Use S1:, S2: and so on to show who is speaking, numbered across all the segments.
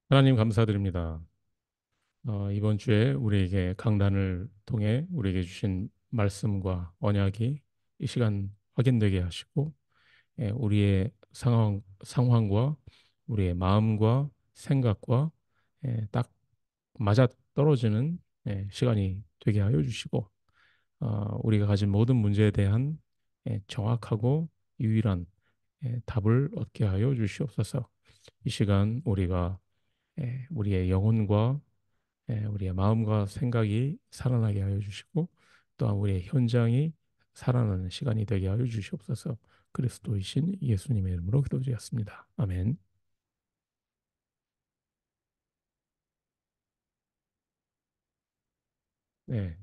S1: 하나님 감사드립니다. 이번 주에 우리에게 강단을 통해 우리에게 주신 말씀과 언약이 이 시간 확인되게 하시고, 우리의 상황과 우리의 마음과 생각과 딱 맞아 떨어지는 시간이 되게 하여 주시고, 우리가 가진 모든 문제에 대한 정확하고 유일한 답을 얻게 하여 주시옵소서. 이 시간 우리가 우리의 영혼과 우리의 마음과 생각이 살아나게 하여 주시고, 또한 우리의 현장이 살아나는 시간이 되게 하여 주시옵소서. 그리스도이신 예수님의 이름으로 기도드렸습니다. 아멘. 네,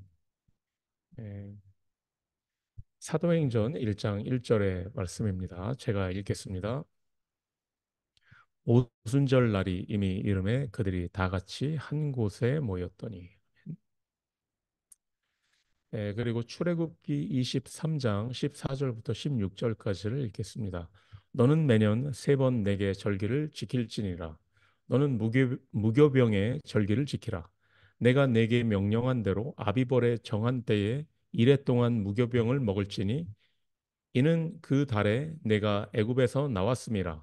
S1: 네. 사도행전 1장 1절의 말씀입니다. 제가 읽겠습니다. 오순절 날이 이미 이름에 그들이 다 같이 한 곳에 모였더니. 그리고 출애굽기 23장 14절부터 16절까지를 읽겠습니다. 너는 매년 세 번 내게 절기를 지킬지니라. 너는 무교병의 절기를 지키라. 내가 내게 명령한 대로 아비벌의 정한 때에 이레 동안 무교병을 먹을지니 이는 그 달에 내가 애굽에서 나왔음이라.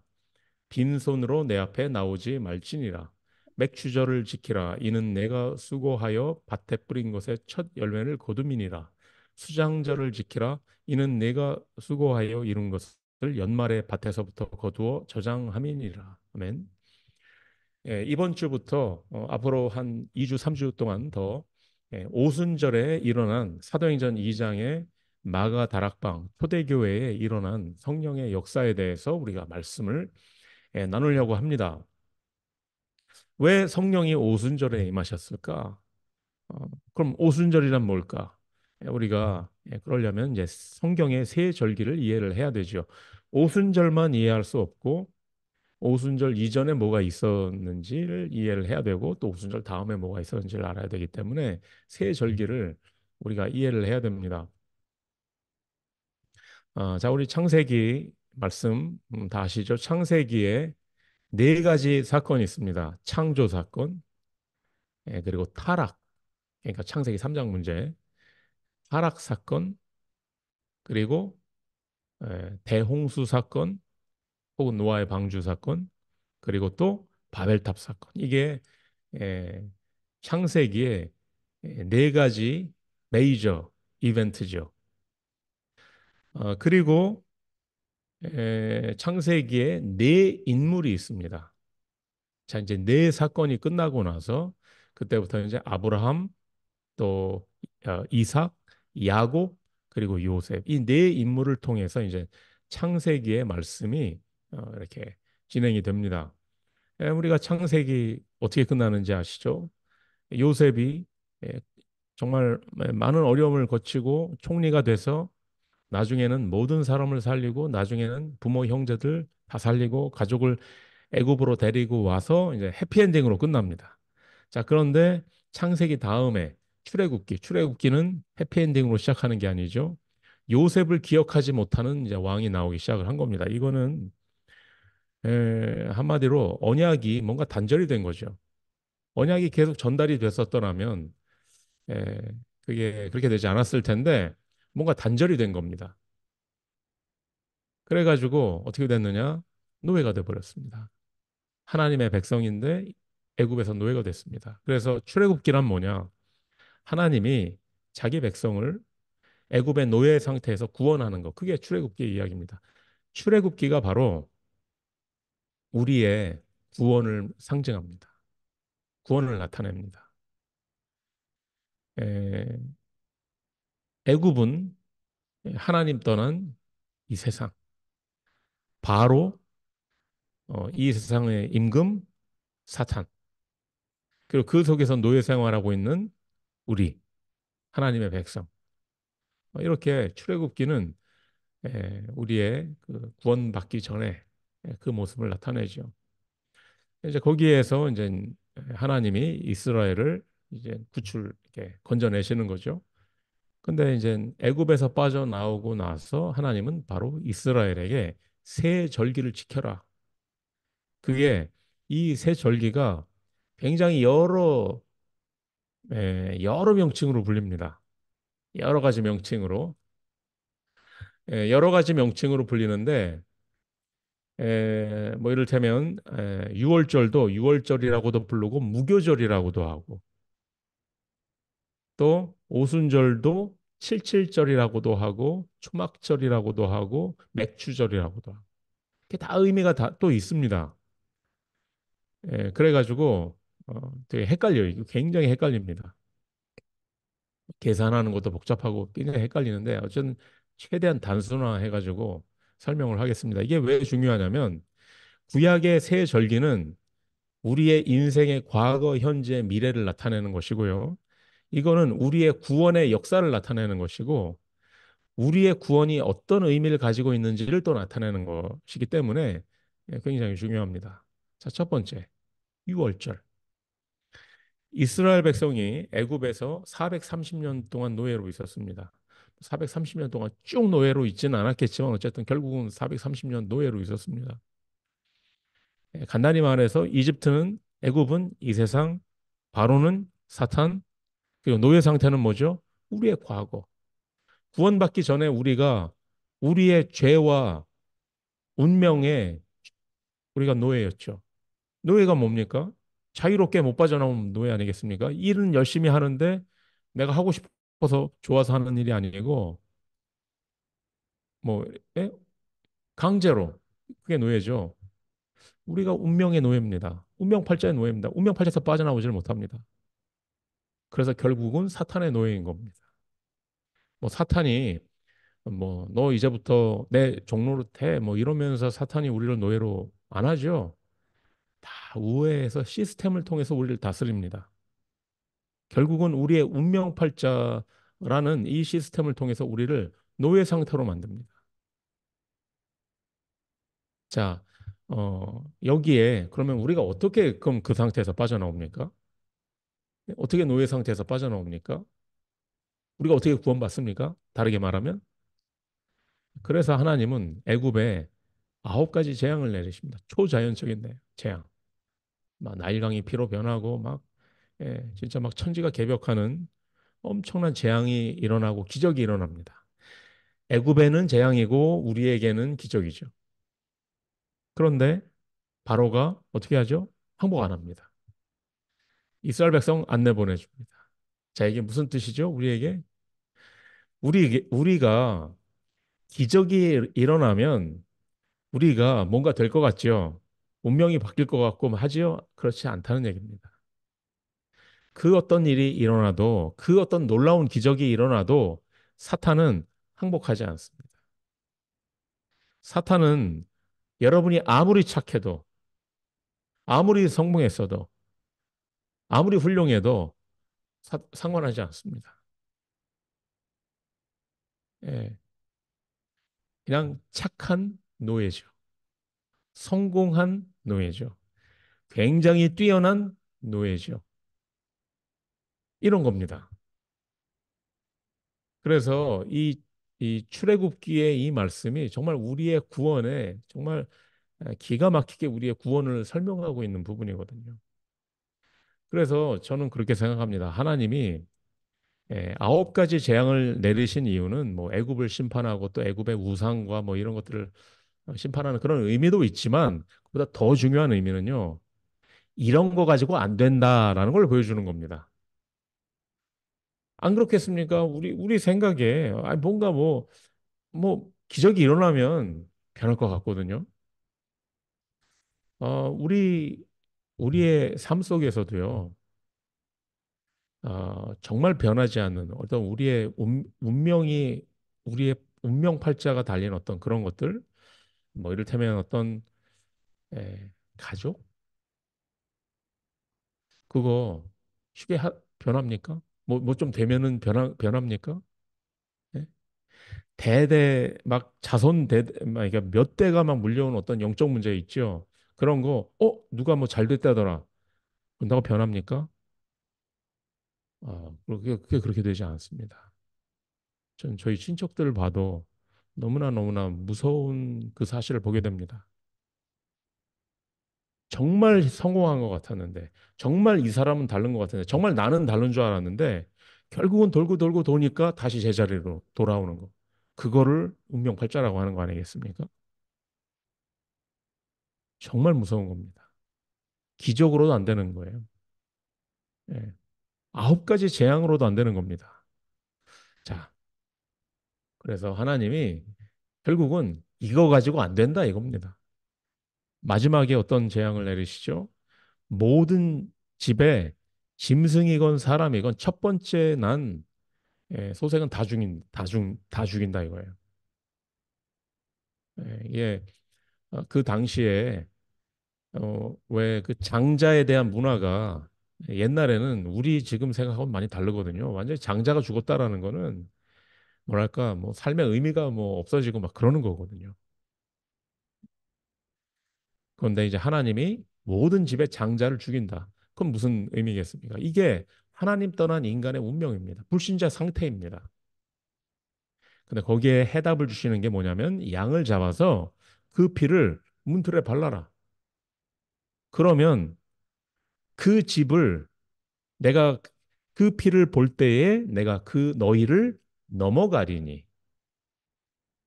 S1: 빈손으로 내 앞에 나오지 말지니라. 맥주절을 지키라. 이는 내가 수고하여 밭에 뿌린 것의 첫 열매를 거둠이니라. 수장절을 지키라. 이는 내가 수고하여 이룬 것을 연말에 밭에서부터 거두어 저장함이니라. 아멘. 이번 주부터 앞으로 한 2주, 3주 동안 더 오순절에 일어난 사도행전 2장의 마가 다락방 초대교회에 일어난 성령의 역사에 대해서 우리가 말씀을 나누려고 합니다. 왜 성령이 오순절에 임하셨을까? 그럼 오순절이란 뭘까? 우리가 그러려면 이제 성경의 세 절기를 이해를 해야 되죠. 오순절만 이해할 수 없고 오순절 이전에 뭐가 있었는지를 이해를 해야 되고 또 오순절 다음에 뭐가 있었는지를 알아야 되기 때문에 세 절기를 우리가 이해를 해야 됩니다. 자, 우리 창세기 말씀 다 아시죠? 창세기에 네 가지 사건이 있습니다. 창조 사건, 그리고 타락, 그러니까 창세기 3장 문제, 타락 사건, 그리고 대홍수 사건, 혹은 노아의 방주 사건, 그리고 또 바벨탑 사건. 이게 에, 창세기의 네 가지 메이저 이벤트죠. 그리고 창세기에 네 인물이 있습니다. 자, 이제 네 사건이 끝나고 나서 그때부터 이제 아브라함, 또 이삭, 야곱, 그리고 요셉 이 네 인물을 통해서 이제 창세기의 말씀이 이렇게 진행이 됩니다. 우리가 창세기 어떻게 끝나는지 아시죠? 요셉이 예, 정말 많은 어려움을 거치고 총리가 돼서 나중에는 모든 사람을 살리고 나중에는 부모 형제들 다 살리고 가족을 애굽으로 데리고 와서 이제 해피엔딩으로 끝납니다. 자, 그런데 창세기 다음에 출애굽기는 해피엔딩으로 시작하는 게 아니죠. 요셉을 기억하지 못하는 이제 왕이 나오기 시작을 한 겁니다. 이거는 한마디로 언약이 뭔가 단절이 된 거죠. 언약이 계속 전달이 됐었더라면 에, 그게 그렇게 되지 않았을 텐데 뭔가 단절이 된 겁니다. 그래가지고 어떻게 됐느냐? 노예가 돼 버렸습니다. 하나님의 백성인데 애굽에서 노예가 됐습니다. 그래서 출애굽기란 뭐냐? 하나님이 자기 백성을 애굽의 노예 상태에서 구원하는 것. 그게 출애굽기의 이야기입니다. 출애굽기가 바로 우리의 구원을 상징합니다. 구원을 나타냅니다. 에, 애굽은 하나님 떠난 이 세상, 바로 이 세상의 임금 사탄, 그리고 그 속에서 노예 생활하고 있는 우리 하나님의 백성. 이렇게 출애굽기는 우리의 그 구원받기 전에 그 모습을 나타내죠. 이제 거기에서 이제 하나님이 이스라엘을 이제 구출 이렇게 건져내시는 거죠. 근데 이제 애굽에서 빠져나오고 나서 하나님은 바로 이스라엘에게 새 절기를 지켜라. 그게 이 새 절기가 굉장히 여러 명칭으로 불립니다. 여러 가지 명칭으로. 여러 가지 명칭으로 불리는데, 뭐 이를테면 6월절도 6월절이라고도 부르고 무교절이라고도 하고, 또 오순절도 칠칠절이라고도 하고 초막절이라고도 하고 맥추절이라고도 하고, 이게 다 의미가 다 또 있습니다. 그래가지고 되게 헷갈려요. 이거 굉장히 헷갈립니다. 계산하는 것도 복잡하고 굉장히 헷갈리는데, 어쨌든 최대한 단순화해가지고 설명을 하겠습니다. 이게 왜 중요하냐면, 구약의 새 절기는 우리의 인생의 과거, 현재, 미래를 나타내는 것이고요. 이거는 우리의 구원의 역사를 나타내는 것이고, 우리의 구원이 어떤 의미를 가지고 있는지를 또 나타내는 것이기 때문에 굉장히 중요합니다. 자, 첫 번째, 6월절. 이스라엘 백성이 애굽에서 430년 동안 노예로 있었습니다. 430년 동안 쭉 노예로 있지는 않았겠지만 어쨌든 결국은 430년 노예로 있었습니다. 간단히 말해서 이집트는, 애굽은 이 세상, 바로는 사탄, 그리고 노예 상태는 뭐죠? 우리의 과거. 구원받기 전에 우리가 우리의 죄와 운명에 우리가 노예였죠. 노예가 뭡니까? 자유롭게 못 빠져나오면 노예 아니겠습니까? 일은 열심히 하는데 내가 하고 싶어서 좋아서 하는 일이 아니고 뭐 예? 강제로, 그게 노예죠. 우리가 운명의 노예입니다. 운명팔자의 노예입니다. 운명팔자에서 빠져나오지를 못합니다. 그래서 결국은 사탄의 노예인 겁니다. 뭐 사탄이 뭐 너 이제부터 내 종로로 돼 뭐 이러면서 사탄이 우리를 노예로 안 하죠. 다 우회해서 시스템을 통해서 우리를 다스립니다. 결국은 우리의 운명팔자라는 이 시스템을 통해서 우리를 노예 상태로 만듭니다. 자, 여기에 그러면 우리가 어떻게 그럼 그 상태에서 빠져나옵니까? 어떻게 노예 상태에서 빠져나옵니까? 우리가 어떻게 구원받습니까? 다르게 말하면, 그래서 하나님은 애굽에 9가지 재앙을 내리십니다. 초자연적인 재앙. 막 나일강이 피로 변하고 막 진짜 막 천지가 개벽하는 엄청난 재앙이 일어나고 기적이 일어납니다. 애굽에는 재앙이고 우리에게는 기적이죠. 그런데 바로가 어떻게 하죠? 항복 안 합니다. 이스라엘 백성 안 내보내줍니다. 자, 이게 무슨 뜻이죠? 우리가 기적이 일어나면 우리가 뭔가 될 것 같죠? 운명이 바뀔 것 같고 하지요? 그렇지 않다는 얘기입니다. 그 어떤 일이 일어나도, 그 어떤 놀라운 기적이 일어나도 사탄은 항복하지 않습니다. 사탄은 여러분이 아무리 착해도, 아무리 성공했어도, 아무리 훌륭해도 상관하지 않습니다. 예, 그냥 착한 노예죠. 성공한 노예죠. 굉장히 뛰어난 노예죠. 이런 겁니다. 그래서 이 출애굽기의 이 말씀이 정말 우리의 구원에 정말 기가 막히게 우리의 구원을 설명하고 있는 부분이거든요. 그래서 저는 그렇게 생각합니다. 하나님이 9가지 재앙을 내리신 이유는 뭐 애굽을 심판하고 또 애굽의 우상과 뭐 이런 것들을 심판하는 그런 의미도 있지만, 그보다 더 중요한 의미는요, 이런 거 가지고 안 된다라는 걸 보여주는 겁니다. 안 그렇겠습니까? 우리 생각에 아니 뭔가 뭐 기적이 일어나면 변할 것 같거든요. 우리의 삶 속에서도요. 정말 변하지 않는 어떤 운명이, 우리의 운명 팔자가 달린 어떤 그런 것들, 뭐 이를테면 어떤 가족, 그거 쉽게 변합니까? 뭐 좀 되면은 변합니까? 예? 대대 막 자손 막 이게 몇 대가 막 물려온 어떤 영적 문제 있죠. 그런 거, 누가 뭐 잘 됐다더라. 그런다고 변합니까? 그게 그렇게 되지 않습니다. 전 저희 친척들을 봐도 너무나 너무나 무서운 그 사실을 보게 됩니다. 정말 성공한 것 같았는데, 정말 이 사람은 다른 것 같은데, 정말 나는 다른 줄 알았는데, 결국은 돌고 돌고 도니까 다시 제자리로 돌아오는 거. 그거를 운명팔자라고 하는 거 아니겠습니까? 정말 무서운 겁니다. 기적으로도 안 되는 거예요. 예. 아홉 가지 재앙으로도 안 되는 겁니다. 자, 그래서 하나님이 결국은 이거 가지고 안 된다 이겁니다. 마지막에 어떤 재앙을 내리시죠? 모든 집에 짐승이건 사람이건 첫 번째 난 소생은 다 죽인다 이거예요. 이게 그 당시에 왜 그 장자에 대한 문화가 옛날에는 우리 지금 생각하고는 많이 다르거든요. 완전히 장자가 죽었다라는 거는 뭐랄까 뭐 삶의 의미가 뭐 없어지고 막 그러는 거거든요. 그런데 이제 하나님이 모든 집에 장자를 죽인다. 그럼 무슨 의미겠습니까? 이게 하나님 떠난 인간의 운명입니다. 불신자 상태입니다. 근데 거기에 해답을 주시는 게 뭐냐면 양을 잡아서 그 피를 문틀에 발라라. 그러면 그 집을 내가 그 피를 볼 때에 내가 그 너희를 넘어가리니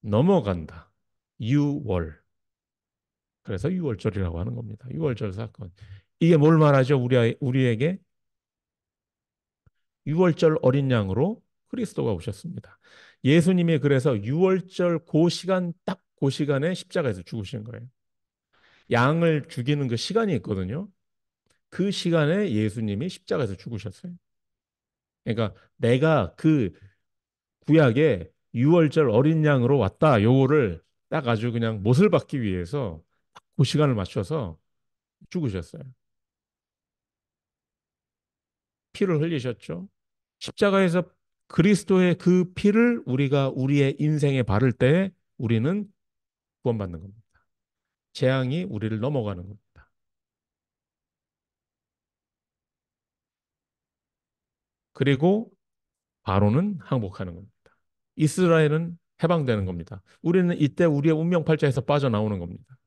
S1: 넘어간다. 유월. 그래서 유월절이라고 하는 겁니다. 유월절 사건. 이게 뭘 말하죠? 우리에게 유월절 어린 양으로 그리스도가 오셨습니다. 예수님이 그래서 유월절 그 시간 딱 그 시간에 십자가에서 죽으신 거예요. 양을 죽이는 그 시간이 있거든요. 그 시간에 예수님이 십자가에서 죽으셨어요. 그러니까 내가 그 구약에 유월절 어린 양으로 왔다. 요거를 딱 아주 그냥 못을 받기 위해서 그 시간을 맞춰서 죽으셨어요. 피를 흘리셨죠. 십자가에서 그리스도의 그 피를 우리가 우리의 인생에 바를 때 우리는 구원받는 겁니다. 재앙이 우리를 넘어가는 겁니다. 그리고 바로는 항복하는 겁니다. 이스라엘은 해방되는 겁니다. 우리는 이때 우리의 운명팔자에서 빠져나오는 겁니다.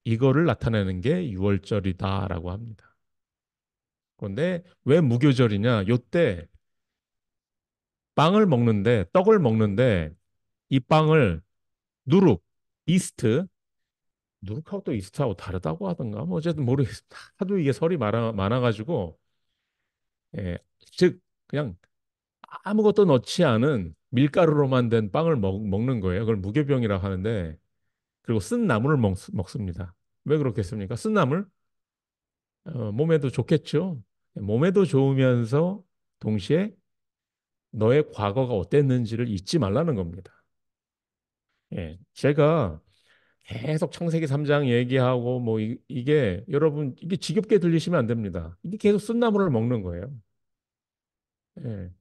S1: 이거를 나타내는 게 유월절이다라고 합니다. 그런데 왜 무교절이냐? 요때 빵을 먹는데 떡을 먹는데 이 빵을 누룩, 이스트, 누룩하고 또 이스트하고 다르다고 하던가 뭐 어쨌든 모르겠습니다. 하도 이게 설이 많아가지고 예, 즉 그냥 아무것도 넣지 않은 밀가루로만 된 빵을 먹는 거예요. 그걸 무교병이라고 하는데 그리고 쓴 나물을 먹습니다. 왜 그렇겠습니까? 쓴 나물 몸에도 좋겠죠. 몸에도 좋으면서 동시에 너의 과거가 어땠는지를 잊지 말라는 겁니다. 예, 제가 계속 창세기 3장 얘기하고 뭐 이게 여러분 이게 지겹게 들리시면 안 됩니다. 이게 계속 쓴 나물을 먹는 거예요. 예.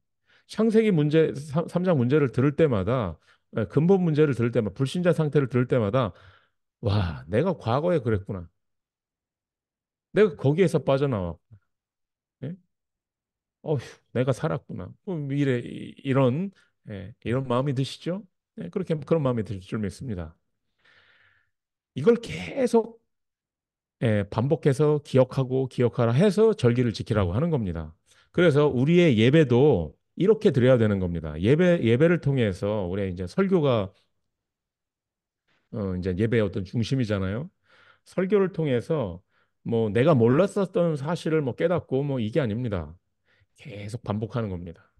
S1: 창세기 문제 3장 문제를 들을 때마다 근본 문제를 들을 때마다 불신자 상태를 들을 때마다 와, 내가 과거에 그랬구나. 내가 거기에서 빠져나왔. 예? 어휴, 내가 살았구나. 이런 이런 마음이 드시죠? 그렇게 그런 마음이 들 줄 믿습니다. 이걸 계속 반복해서 기억하고 기억하라 해서 절기를 지키라고 하는 겁니다. 그래서 우리의 예배도 이렇게 드려야 되는 겁니다. 예배를 통해서 우리 이제 설교가 이제 예배의 어떤 중심이잖아요. 설교를 통해서 뭐 내가 몰랐었던 사실을 뭐 깨닫고 뭐 이게 아닙니다. 계속 반복하는 겁니다.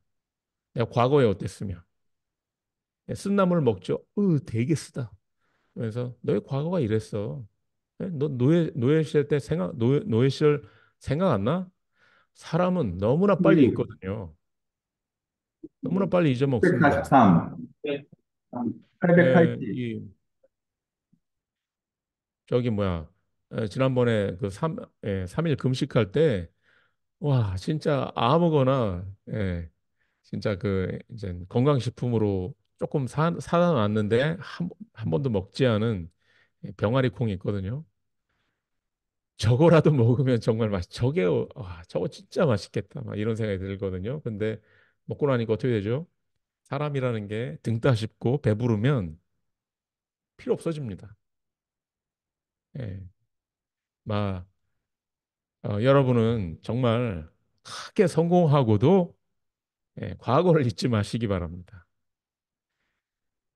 S1: 내가 과거에 어땠으며 쓴 나물 먹죠. 되게 쓰다. 그래서 너의 과거가 이랬어. 너 노예 시절 때 노예 시절 생각 안 나? 사람은 너무나 빨리
S2: 이
S1: 잊거든요. 너무나 빨리 잊어먹습니다.
S2: 843, 880.
S1: 이 저기 뭐야 지난번에 그 3일 금식할 때 와 진짜 아무거나 진짜 그 이제 건강식품으로 조금 사다 놨는데 한 번도 먹지 않은 병아리 콩이 있거든요. 저거라도 먹으면 정말 저게 와 저거 진짜 맛있겠다 막 이런 생각이 들거든요. 근데 먹고 나니까 어떻게 되죠? 사람이라는 게 등 따숩고 배부르면 필요 없어집니다. 예. 여러분은 정말 크게 성공하고도 과거를 잊지 마시기 바랍니다.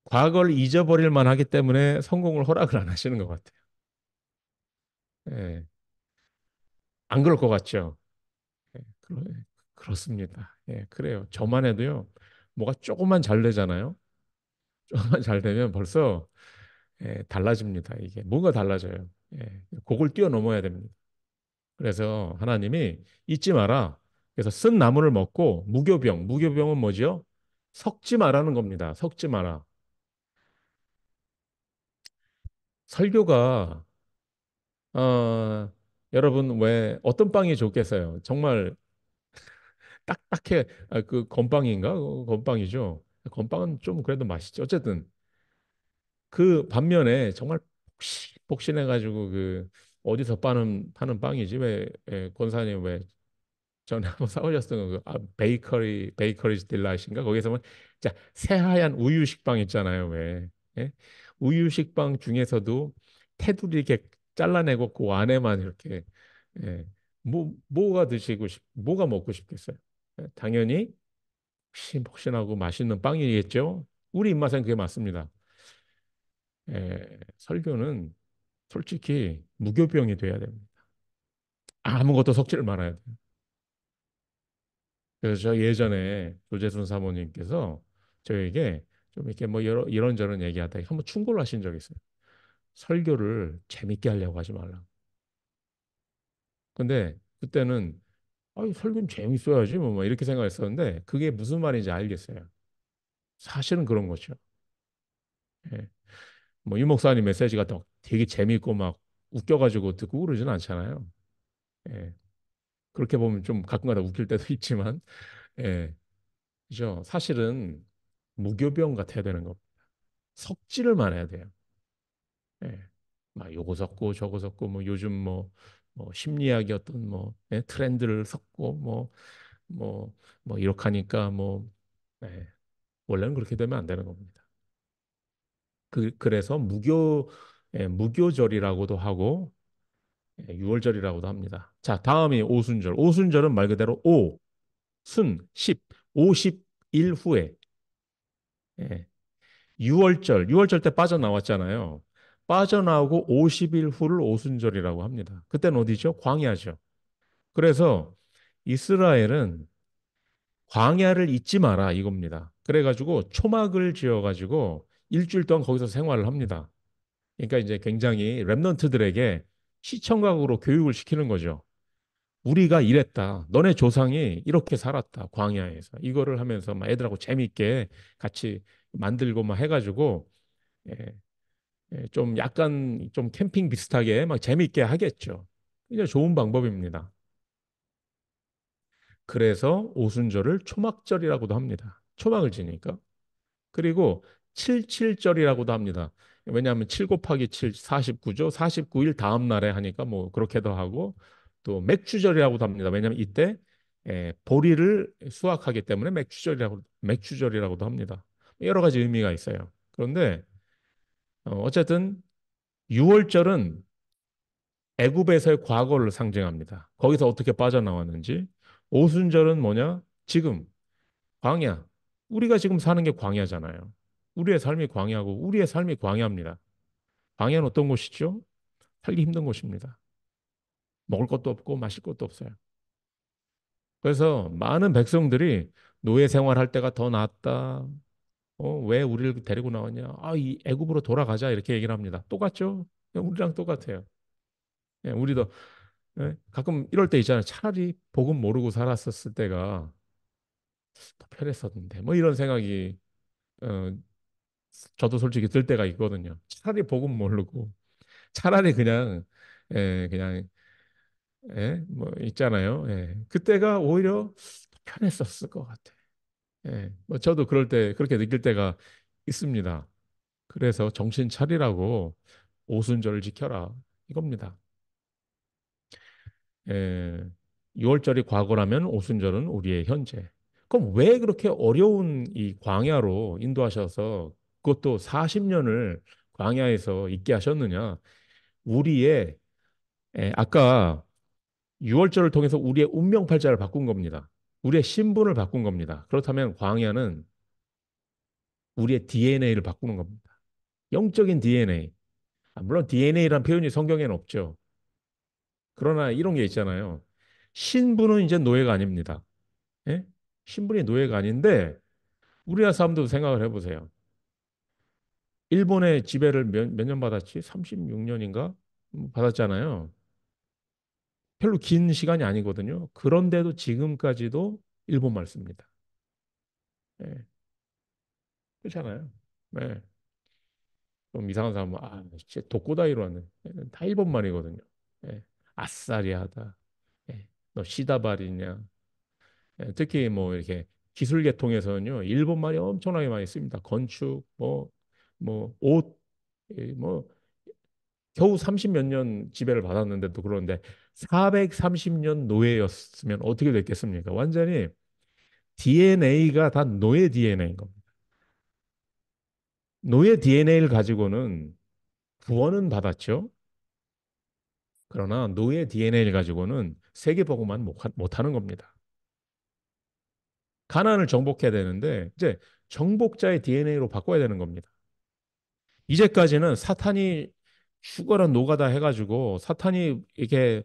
S1: 과거를 잊어버릴 만하기 때문에 성공을 허락을 안 하시는 것 같아요. 예, 안 그럴 것 같죠? 예, 그렇습니다. 예, 그래요. 저만 해도요, 뭐가 조금만 잘 되잖아요. 조금만 잘 되면 벌써 달라집니다. 이게 뭔가 달라져요. 그걸 뛰어넘어야 됩니다. 그래서 하나님이 잊지 마라. 그래서 쓴 나무를 먹고 무교병은 뭐죠? 섞지 마라는 겁니다. 섞지 마라. 설교가 어, 여러분 왜 어떤 빵이 좋겠어요? 정말 딱딱해. 그 건빵인가? 건빵이죠. 건빵은 좀 그래도 맛있죠. 어쨌든 그 반면에 정말 폭신해가지고 그 어디서 파는 빵이지? 왜 권사님 왜 전에 한번 싸우셨던 거, 베이커리 딜라이트인가? 거기서 뭐, 자, 새하얀 우유 식빵 있잖아요, 왜? 예? 우유 식빵 중에서도 테두리 이렇게 잘라내고 그 안에만 이렇게, 예. 뭐가 먹고 싶겠어요? 당연히 폭신폭신하고 맛있는 빵이겠죠? 우리 입맛엔 그게 맞습니다. 설교는 솔직히 무교병이 돼야 됩니다. 아무것도 섞지를 말아야 돼요. 그래서 저 예전에 조재순 사모님께서 저에게 좀 이렇게 뭐 이런저런 얘기하다가 한번 충고를 하신 적이 있어요. 설교를 재밌게 하려고 하지 말라. 근데 그때는 설교는 재밌어야지 뭐 이렇게 생각했었는데 그게 무슨 말인지 알겠어요. 사실은 그런 거죠. 예. 뭐유 목사님 메시지 같은 거 되게 재밌고 막 웃겨가지고 듣고 그러지는 않잖아요. 예. 그렇게 보면 좀 가끔가다 웃길 때도 있지만, 예. 그죠? 사실은 무교병 같아야 되는 거. 섞지를 말아야 돼요. 예. 막 요거 섞고 저거 섞고 뭐 요즘 뭐 심리학의 어떤 트렌드를 섞고 뭐 이렇게 하니까 예. 원래는 그렇게 되면 안 되는 겁니다. 그래서 무교절이라고도 하고 유월절이라고도 합니다. 자, 다음이 오순절. 오순절은 말 그대로 순, 50일 후에 예. 유월절 때 빠져나왔잖아요. 빠져나오고 50일 후를 오순절이라고 합니다. 그때는 어디죠? 광야죠. 그래서 이스라엘은 광야를 잊지 마라 이겁니다. 그래가지고 초막을 지어가지고 일주일 동안 거기서 생활을 합니다. 그러니까 이제 굉장히 랩런트들에게 시청각으로 교육을 시키는 거죠. 우리가 이랬다. 너네 조상이 이렇게 살았다. 광야에서. 이거를 하면서 막 애들하고 재밌게 같이 만들고 막 해가지고 예, 좀 약간 좀 캠핑 비슷하게 막 재밌게 하겠죠. 이제 좋은 방법입니다. 그래서 오순절을 초막절이라고도 합니다. 초막을 지니까. 그리고 칠칠절이라고도 합니다. 왜냐하면 7 곱하기 7, 49죠. 49일 다음 날에 하니까 뭐 그렇게도 하고 또 맥주절이라고도 합니다. 왜냐하면 이때 보리를 수확하기 때문에 맥주절이라고도 합니다. 여러 가지 의미가 있어요. 그런데 어쨌든 6월절은 애굽에서의 과거를 상징합니다. 거기서 어떻게 빠져나왔는지. 오순절은 뭐냐? 지금 광야. 우리가 지금 사는 게 광야잖아요. 우리의 삶이 광야고 우리의 삶이 광야입니다. 광야는 어떤 곳이죠? 살기 힘든 곳입니다. 먹을 것도 없고 마실 것도 없어요. 그래서 많은 백성들이 노예 생활할 때가 더 낫다. 왜 우리를 데리고 나왔냐? 이 애굽으로 돌아가자 이렇게 얘기를 합니다. 똑같죠? 우리랑 똑같아요. 우리도 가끔 이럴 때 있잖아요. 차라리 복음 모르고 살았었을 때가 더 편했었는데 뭐 이런 생각이 어, 저도 솔직히 들 때가 있거든요. 차라리 복음 모르고 차라리 그냥 뭐 있잖아요. 그때가 오히려 편했었을 것 같아. 뭐 저도 그럴 때 그렇게 느낄 때가 있습니다. 그래서 정신 차리라고 오순절을 지켜라 이겁니다. 예, 6월절이 과거라면 오순절은 우리의 현재. 그럼 왜 그렇게 어려운 이 광야로 인도하셔서 그것도 40년을 광야에서 있게 하셨느냐? 우리의 아까 6월절을 통해서 우리의 운명 팔자를 바꾼 겁니다. 우리의 신분을 바꾼 겁니다. 그렇다면 광야는 우리의 DNA를 바꾸는 겁니다. 영적인 DNA. 물론 DNA란 표현이 성경에는 없죠. 그러나 이런 게 있잖아요. 신분은 이제 노예가 아닙니다. 예? 신분이 노예가 아닌데 우리나라 사람도 생각을 해보세요. 일본의 지배를 몇 년 받았지? 36년인가? 받았잖아요. 별로 긴 시간이 아니거든요. 그런데도 지금까지도 일본말 씁니다. 예, 그렇잖아요. 네. 좀 이상한 사람은 진짜 독고다이로 하는 다 일본말이거든요. 예, 아싸리하다. 예, 너 시다바리냐? 특히 뭐 이렇게 기술 계통에서는요 일본 말이 엄청나게 많이 씁니다. 건축 뭐 옷, 뭐 겨우 30 몇 년 지배를 받았는데도 그러는데 430년 노예였으면 어떻게 됐겠습니까? 완전히 DNA가 다 노예 DNA인 겁니다. 노예 DNA를 가지고는 구원은 받았죠. 그러나 노예 DNA를 가지고는 세계복음만 못하는 겁니다. 가난을 정복해야 되는데 이제 정복자의 DNA로 바꿔야 되는 겁니다. 이제까지는 사탄이 죽어라 노가다 해가지고 사탄이 이렇게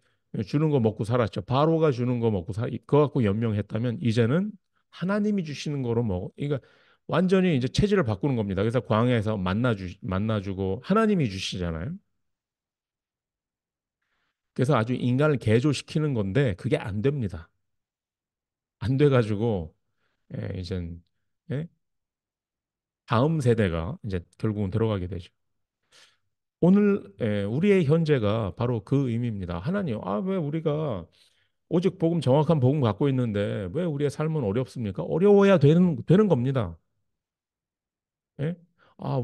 S1: 주는 거 먹고 살았죠. 바로가 주는 거 먹고 그거 갖고 연명했다면 이제는 하나님이 주시는 거로 먹어. 그러니까 완전히 이제 체질을 바꾸는 겁니다. 그래서 광야에서 만나주고 하나님이 주시잖아요. 그래서 아주 인간을 개조시키는 건데 그게 안 됩니다. 안 돼가지고 이젠 예? 다음 세대가 이제 결국은 들어가게 되죠. 오늘 우리의 현재가 바로 그 의미입니다. 하나님, 왜 우리가 오직 복음 정확한 복음 갖고 있는데 왜 우리의 삶은 어렵습니까? 어려워야 되는 겁니다. 예?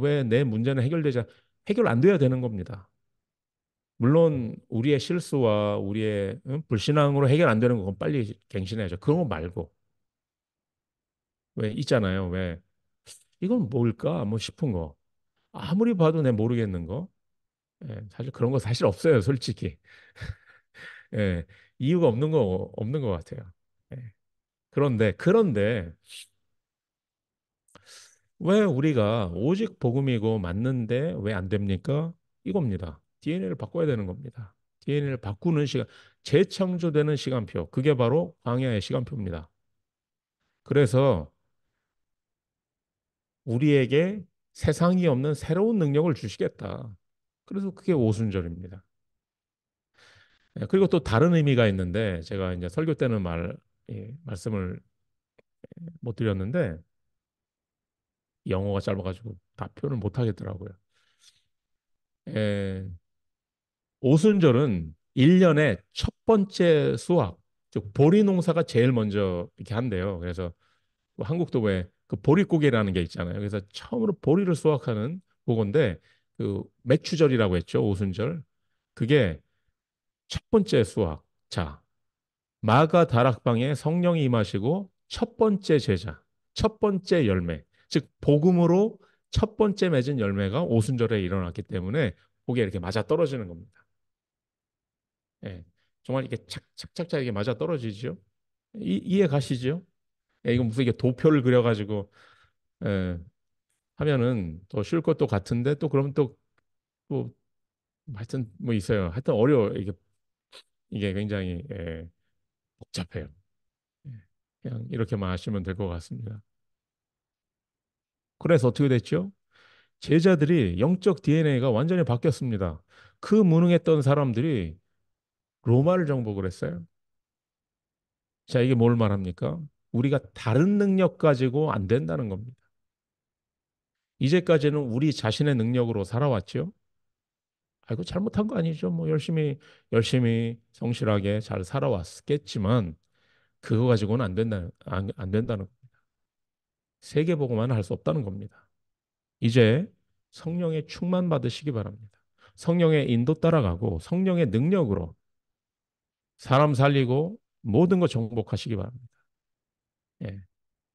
S1: 왜 내 문제는 해결 안 돼야 되는 겁니다. 물론 우리의 실수와 우리의 불신앙으로 해결 안 되는 건 빨리 갱신해야죠. 그런 거 말고 왜 있잖아요. 왜 이건 뭘까? 뭐 싶은 거. 아무리 봐도 내 모르겠는 거. 사실 그런 거 사실 없어요, 솔직히. 예, 이유가 없는 것 같아요. 예. 그런데 왜 우리가 오직 복음이고 맞는데 왜 안 됩니까? 이겁니다. DNA를 바꿔야 되는 겁니다. DNA를 바꾸는 시간, 재창조되는 시간표. 그게 바로 광야의 시간표입니다. 그래서 우리에게 세상이 없는 새로운 능력을 주시겠다. 그래서 그게 오순절입니다. 그리고 또 다른 의미가 있는데 제가 이제 설교 때는 말씀을 못 드렸는데 영어가 짧아가지고 다 표현을 못 하겠더라고요. 에, 오순절은 1년의 첫 번째 수확, 즉 보리 농사가 제일 먼저 이렇게 한대요. 그래서 뭐 한국도 왜 그 보릿고개라는 게 있잖아요. 그래서 처음으로 보리를 수확하는 그건데 그 매추절이라고 했죠. 오순절. 그게 첫 번째 수확. 자, 마가 다락방에 성령이 임하시고 첫 번째 제자, 첫 번째 열매, 즉 복음으로 첫 번째 맺은 열매가 오순절에 일어났기 때문에 그게 이렇게 맞아 떨어지는 겁니다. 예, 정말 이렇게 착착착착 이게 맞아 떨어지죠. 이해 가시죠? 이건 무슨 이게 도표를 그려가지고 예, 하면은 더 쉬울 것도 같은데 또 그러면 또 하여튼 뭐 있어요. 하여튼 어려워 이게 굉장히 복잡해요. 예, 그냥 이렇게만 하시면 될 것 같습니다. 그래서 어떻게 됐죠? 제자들이 영적 DNA가 완전히 바뀌었습니다. 그 무능했던 사람들이 로마를 정복을 했어요. 자, 이게 뭘 말합니까? 우리가 다른 능력 가지고 안 된다는 겁니다. 이제까지는 우리 자신의 능력으로 살아왔죠. 아이고, 잘못한 거 아니죠. 뭐 열심히 성실하게 잘 살아왔겠지만 그거 가지고는 안 된다는 세계보고만 할 수 없다는 겁니다. 이제 성령의 충만 받으시기 바랍니다. 성령의 인도 따라가고 성령의 능력으로 사람 살리고 모든 거 정복하시기 바랍니다. 예.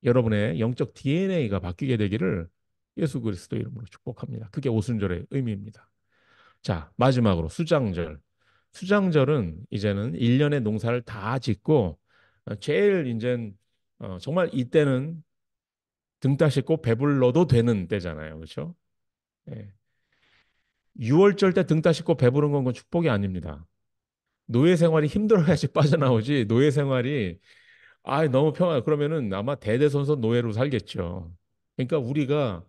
S1: 여러분의 영적 DNA가 바뀌게 되기를 예수 그리스도 이름으로 축복합니다. 그게 오순절의 의미입니다. 자, 마지막으로 수장절. 수장절은 이제는 1년의 농사를 다 짓고 제일 이제 정말 이때는 등 따시고 배불러도 되는 때잖아요. 그렇죠? 예. 6월절 때 등 따시고 배부른 건 축복이 아닙니다. 노예 생활이 힘들어야지 빠져나오지. 노예 생활이 너무 평화 그러면은 아마 대대손손 노예로 살겠죠. 그러니까 우리가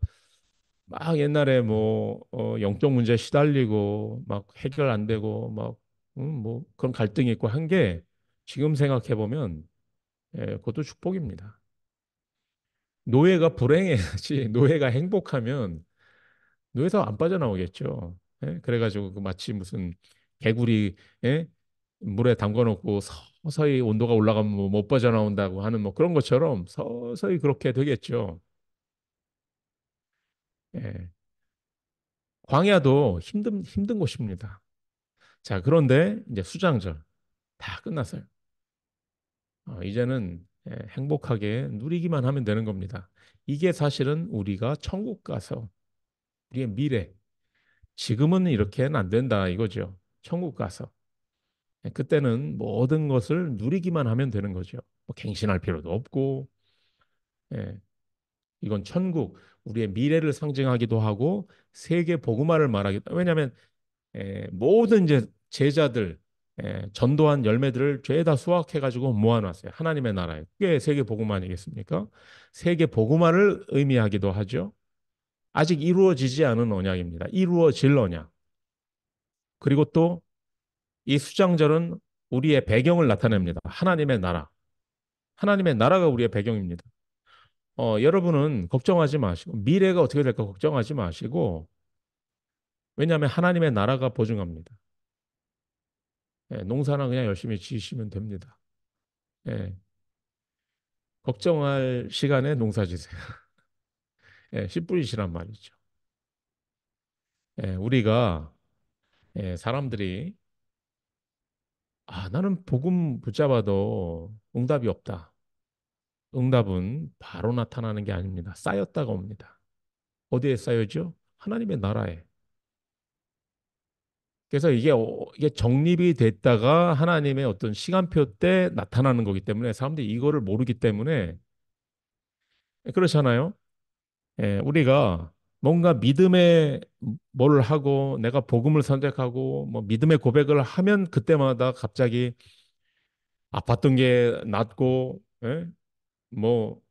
S1: 막 옛날에 뭐 영적 문제 시달리고 막 해결 안 되고 막 뭐 그런 갈등이 있고 한 게 지금 생각해 보면 그것도 축복입니다. 노예가 불행해야지 노예가 행복하면 노예에서 안 빠져나오겠죠. 그래가지고 그 마치 무슨 개구리 예? 물에 담궈 놓고 서서히 온도가 올라가면 뭐못 빠져나온다고 하는 뭐 그런 것처럼 서서히 그렇게 되겠죠. 예. 광야도 힘든 곳입니다. 자, 그런데 이제 수장절 다 끝났어요. 이제는 행복하게 누리기만 하면 되는 겁니다. 이게 사실은 우리가 천국 가서 우리의 미래, 지금은 이렇게는 안 된다 이거죠. 천국 가서. 그때는 모든 것을 누리기만 하면 되는 거죠. 뭐 갱신할 필요도 없고, 예, 이건 천국, 우리의 미래를 상징하기도 하고 세계 복음화를 말하기도. 왜냐하면 모든 이제 제자들 전도한 열매들을 죄다 수확해가지고 모아놨어요. 하나님의 나라에. 그게 세계 복음화 아니겠습니까? 세계 복음화를 의미하기도 하죠. 아직 이루어지지 않은 언약입니다. 이루어질 언약. 그리고 또 이 수장절은 우리의 배경을 나타냅니다. 하나님의 나라. 하나님의 나라가 우리의 배경입니다. 여러분은 걱정하지 마시고 미래가 어떻게 될까 걱정하지 마시고 왜냐하면 하나님의 나라가 보증합니다. 농사는 그냥 열심히 지으시면 됩니다. 예, 걱정할 시간에 농사 지세요. 씨 뿌리시란 말이죠. 우리가 사람들이 나는 복음 붙잡아도 응답이 없다. 응답은 바로 나타나는 게 아닙니다. 쌓였다가 옵니다. 어디에 쌓여죠? 하나님의 나라에. 그래서 이게 정립이 됐다가 하나님의 어떤 시간표 때 나타나는 거기 때문에 사람들이 이거를 모르기 때문에 그렇잖아요. 우리가 뭔가 믿음의 뭘 하고 내가 복음을 선택하고 뭐 믿음의 고백을 하면 그때마다 갑자기 아팠던 게 낫고 뭐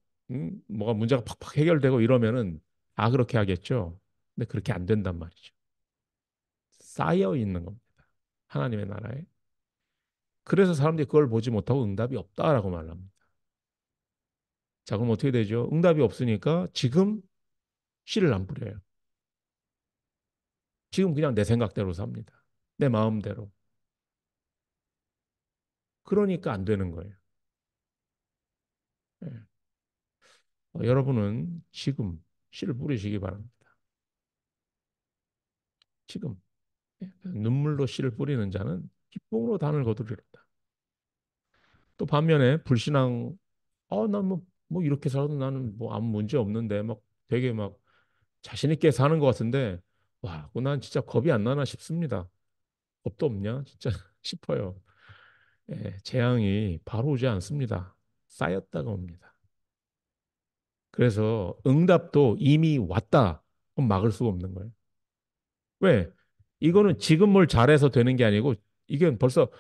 S1: 뭐가 문제가 팍팍 해결되고 이러면은 그렇게 하겠죠. 근데 그렇게 안 된단 말이죠. 쌓여 있는 겁니다. 하나님의 나라에. 그래서 사람들이 그걸 보지 못하고 응답이 없다라고 말합니다. 자, 그럼 어떻게 되죠? 응답이 없으니까 지금 씨를 안 뿌려요. 지금 그냥 내 생각대로 삽니다. 내 마음대로. 그러니까 안 되는 거예요. 예. 여러분은 지금 씨를 뿌리시기 바랍니다. 지금 눈물로 씨를 뿌리는 자는 기쁨으로 단을 거두리로다. 또 반면에 불신앙, 난뭐 이렇게 살아도 나는 뭐 아무 문제 없는데 막 되게 막 자신 있게 사는 것 같은데 난 진짜 겁이 안 나나 싶습니다. 겁도 없냐 진짜 싶어요. 재앙이 바로 오지 않습니다. 쌓였다가 옵니다. 그래서 응답도 이미 왔다. 그럼 막을 수가 없는 거예요. 왜? 이거는 지금 뭘 잘해서 되는 게 아니고 이게 벌써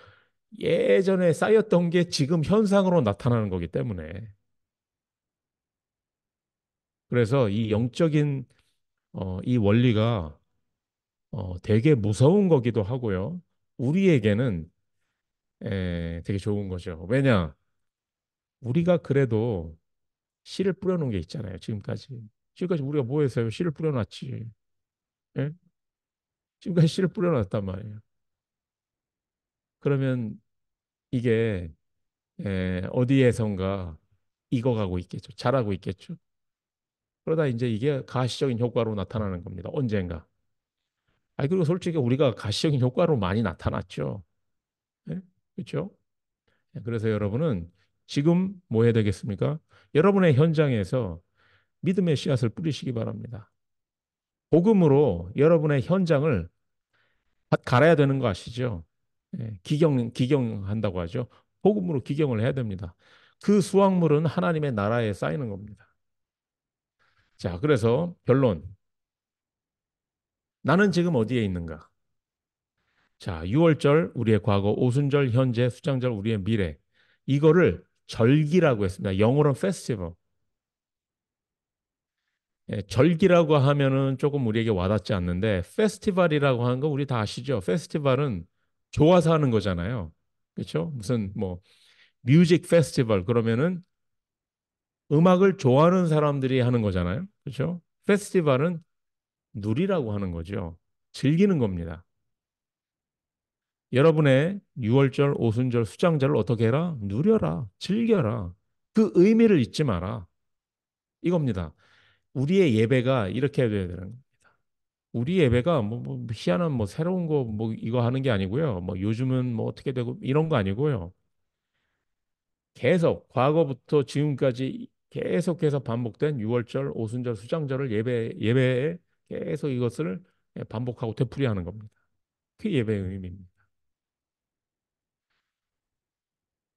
S1: 예전에 쌓였던 게 지금 현상으로 나타나는 거기 때문에 그래서 이 영적인 이 원리가 되게 무서운 거기도 하고요. 우리에게는 되게 좋은 거죠. 왜냐? 우리가 그래도 씨를 뿌려놓은 게 있잖아요. 지금까지. 지금까지 우리가 뭐 했어요? 씨를 뿌려놨지. 예? 지금까지 씨를 뿌려놨단 말이에요. 그러면 이게 어디에선가 익어가고 있겠죠. 자라고 있겠죠. 그러다 이제 이게 가시적인 효과로 나타나는 겁니다. 언젠가. 그리고 솔직히 우리가 가시적인 효과로 많이 나타났죠. 예? 그렇죠? 그래서 여러분은 지금 뭐 해야 되겠습니까? 여러분의 현장에서 믿음의 씨앗을 뿌리시기 바랍니다. 복음으로 여러분의 현장을 갈아야 되는 거 아시죠? 기경한다고 하죠. 복음으로 기경을 해야 됩니다. 그 수확물은 하나님의 나라에 쌓이는 겁니다. 자, 그래서 결론. 나는 지금 어디에 있는가? 자, 유월절 우리의 과거, 오순절 현재, 수장절 우리의 미래. 이거를 절기라고 했습니다. 영어로는 페스티벌. 절기라고 하면은 조금 우리에게 와닿지 않는데 페스티벌이라고 하는 거 우리 다 아시죠? 페스티벌은 좋아서 하는 거잖아요. 그렇죠? 무슨 뭐 뮤직 페스티벌 그러면은 음악을 좋아하는 사람들이 하는 거잖아요. 그렇죠? 페스티벌은 누리라고 하는 거죠. 즐기는 겁니다. 여러분의 유월절, 오순절, 수장절을 어떻게 해라? 누려라. 즐겨라. 그 의미를 잊지 마라. 이겁니다. 우리의 예배가 이렇게 돼야 되는 거예요. 우리 예배가 뭐 희한한 뭐 새로운 거 뭐 이거 하는 게 아니고요. 뭐 요즘은 뭐 어떻게 되고 이런 거 아니고요. 계속 과거부터 지금까지 계속해서 반복된 유월절, 오순절, 수장절을 예배에 계속 이것을 반복하고 되풀이하는 겁니다. 그게 예배의 의미입니다.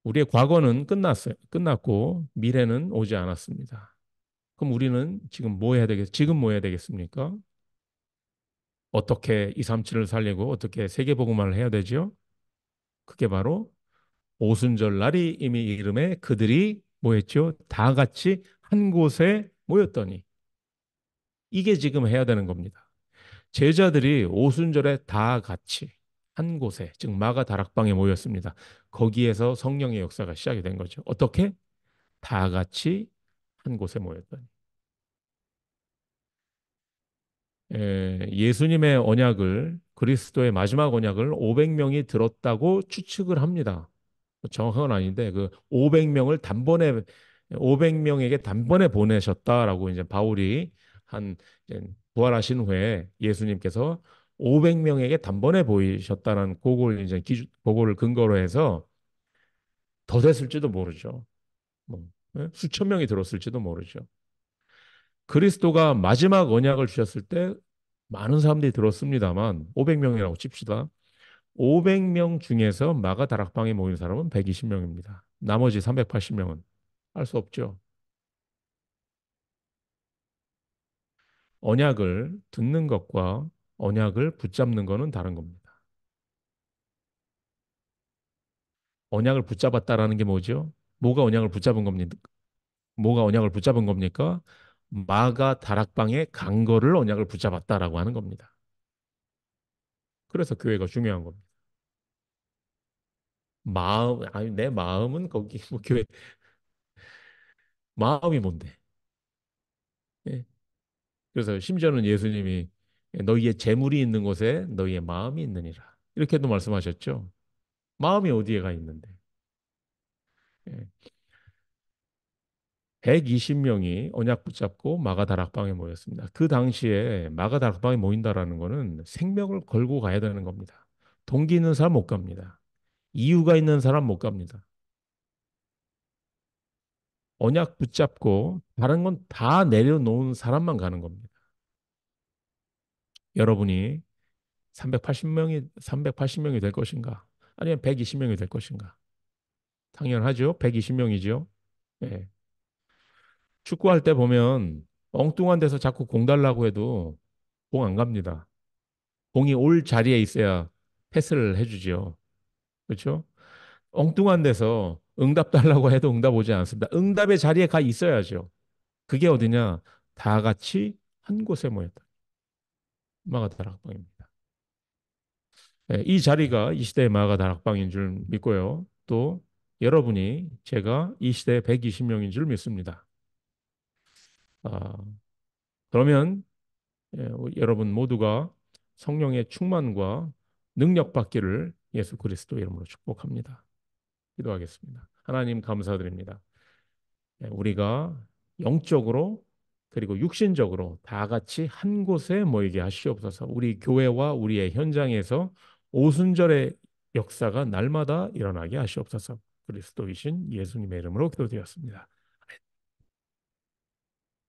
S1: 우리의 과거는 끝났어요. 끝났고 미래는 오지 않았습니다. 그럼 우리는 지금 뭐 해야 되겠습니까? 어떻게 237을 살리고 어떻게 세계복음화를 해야 되죠? 그게 바로 오순절 날이 이미 이름에 그들이 뭐 했죠? 다 같이 한 곳에 모였더니 이게 지금 해야 되는 겁니다. 제자들이 오순절에 다 같이 한 곳에 즉 마가 다락방에 모였습니다. 거기에서 성령의 역사가 시작이 된 거죠. 어떻게? 다 같이 한 곳에 모였더니 예수님의 언약을 그리스도의 마지막 언약을 500명이 들었다고 추측을 합니다. 정확한 건 아닌데 그 500명을 단번에 500명에게 단번에 보내셨다라고 이제 바울이 한 이제 부활하신 후에 예수님께서 500명에게 단번에 보이셨다는 그거를 근거로 해서 더 됐을지도 모르죠. 뭐 수천 명이 들었을지도 모르죠. 그리스도가 마지막 언약을 주셨을 때 많은 사람들이 들었습니다만 500명이라고 칩시다. 500명 중에서 마가 다락방에 모인 사람은 120명입니다. 나머지 380명은 할 수 없죠. 언약을 듣는 것과 언약을 붙잡는 것은 다른 겁니다. 언약을 붙잡았다라는 게 뭐죠? 뭐가 언약을 붙잡은 겁니까? 뭐가 언약을 붙잡은 겁니까? 마가 다락방에 간 거를 언약을 붙잡았다라고 하는 겁니다. 그래서 교회가 중요한 겁니다. 아니 내 마음은 거기 뭐 교회 마음이 뭔데? 예. 그래서 심지어는 예수님이 너희의 재물이 있는 곳에 너희의 마음이 있느니라. 이렇게도 말씀하셨죠. 마음이 어디에 가 있는데? 예. 120명이 언약 붙잡고 마가다락방에 모였습니다. 그 당시에 마가다락방에 모인다라는 거는 생명을 걸고 가야 되는 겁니다. 동기 있는 사람 못 갑니다. 이유가 있는 사람 못 갑니다. 언약 붙잡고 다른 건 다 내려놓은 사람만 가는 겁니다. 여러분이 380명이 될 것인가? 아니면 120명이 될 것인가? 당연하죠. 120명이죠. 예. 축구할 때 보면 엉뚱한 데서 자꾸 공 달라고 해도 공 안 갑니다. 공이 올 자리에 있어야 패스를 해주죠. 그렇죠? 엉뚱한 데서 응답 달라고 해도 응답 오지 않습니다. 응답의 자리에 가 있어야죠. 그게 어디냐? 다 같이 한 곳에 모였다. 마가다락방입니다. 이 자리가 이 시대의 마가다락방인 줄 믿고요. 또 여러분이 제가 이 시대의 120명인 줄 믿습니다. 아, 그러면 여러분 모두가 성령의 충만과 능력 받기를 예수 그리스도 이름으로 축복합니다. 기도하겠습니다. 하나님 감사드립니다. 우리가 영적으로 그리고 육신적으로 다 같이 한 곳에 모이게 하시옵소서. 우리 교회와 우리의 현장에서 오순절의 역사가 날마다 일어나게 하시옵소서. 그리스도이신 예수님의 이름으로 기도드렸습니다.